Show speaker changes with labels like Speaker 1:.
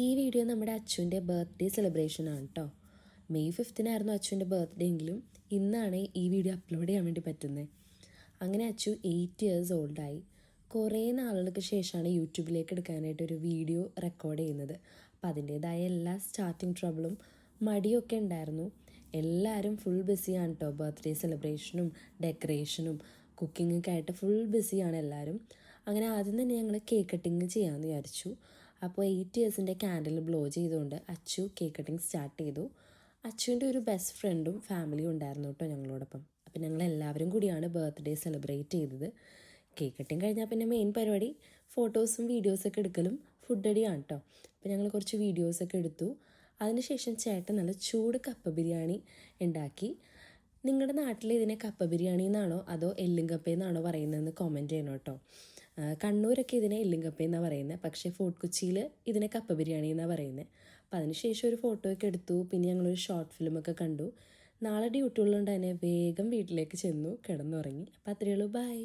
Speaker 1: ഈ വീഡിയോ നമ്മുടെ അച്ചുവിൻ്റെ ബർത്ത്ഡേ സെലിബ്രേഷനാണ് കേട്ടോ. മെയ് 5-നായിരുന്നു അച്ചുവിൻ്റെ ബർത്ത്ഡേ എങ്കിലും ഇന്നാണ് ഈ വീഡിയോ അപ്ലോഡ് ചെയ്യാൻ വേണ്ടി പറ്റുന്നത്. അങ്ങനെ അച്ചു 8 ഇയേഴ്സ് ഓൾഡായി. കുറേ നാളുകൾക്ക് ശേഷമാണ് യൂട്യൂബിലേക്ക് എടുക്കാനായിട്ട് ഒരു വീഡിയോ റെക്കോർഡ് ചെയ്യുന്നത്. അപ്പോൾ അതിൻ്റേതായ എല്ലാ സ്റ്റാർട്ടിങ് ട്രബിളും മടിയൊക്കെ ഉണ്ടായിരുന്നു. എല്ലാവരും ഫുൾ ബിസിയാണ് കേട്ടോ. ബർത്ത്ഡേ സെലിബ്രേഷനും ഡെക്കറേഷനും കുക്കിങ്ങൊക്കെ ആയിട്ട് ഫുൾ ബിസിയാണ് എല്ലാവരും. അങ്ങനെ ആദ്യം തന്നെ ഞങ്ങൾ കേക്ക് കട്ടിങ് ചെയ്യാമെന്ന് വിചാരിച്ചു. അപ്പോൾ 8 ഇയേഴ്സിൻ്റെ ക്യാൻഡിൽ ബ്ലോ ചെയ്തുകൊണ്ട് അച്ചു കേക്ക് കട്ടിങ് സ്റ്റാർട്ട് ചെയ്തു. അച്ചുവിൻ്റെ ഒരു ബെസ്റ്റ് ഫ്രണ്ടും ഫാമിലിയും ഉണ്ടായിരുന്നു കേട്ടോ ഞങ്ങളോടൊപ്പം. അപ്പം ഞങ്ങൾ എല്ലാവരും കൂടിയാണ് ബർത്ത്ഡേ സെലിബ്രേറ്റ് ചെയ്തത്. കേക്ക് കട്ടിങ് കഴിഞ്ഞാൽ പിന്നെ മെയിൻ പരിപാടി ഫോട്ടോസും വീഡിയോസൊക്കെ എടുക്കലും ഫുഡ് അടിയാണ് കേട്ടോ. അപ്പോൾ ഞങ്ങൾ കുറച്ച് വീഡിയോസൊക്കെ എടുത്തു. അതിനുശേഷം ചേട്ടൻ നല്ല ചൂട് കപ്പ ബിരിയാണി ഉണ്ടാക്കി. നിങ്ങളുടെ നാട്ടിൽ ഇതിനെ കപ്പ ബിരിയാണി എന്നാണോ അതോ എല്ലും കപ്പയെന്നാണോ പറയുന്നതെന്ന് കമൻറ്റ് ചെയ്യണം കേട്ടോ. കണ്ണൂരൊക്കെ ഇതിനെ എല്ലും കപ്പയെന്നാണ് പറയുന്നത്, പക്ഷേ ഫോർട്ട് കൊച്ചിയിൽ ഇതിനെ കപ്പ ബിരിയാണി എന്നാണ് പറയുന്നത്. അപ്പോൾ അതിനുശേഷം ഒരു ഫോട്ടോ ഒക്കെ എടുത്തു. പിന്നെ ഞങ്ങളൊരു ഷോർട്ട് ഫിലിമൊക്കെ കണ്ടു. നാളെ ഡ്യൂട്ടി ഉള്ളതുകൊണ്ട് തന്നെ വേഗം വീട്ടിലേക്ക് ചെന്നു കിടന്നുറങ്ങി. അപ്പോൾ അത്രയേ ഉള്ളൂ. ബൈ.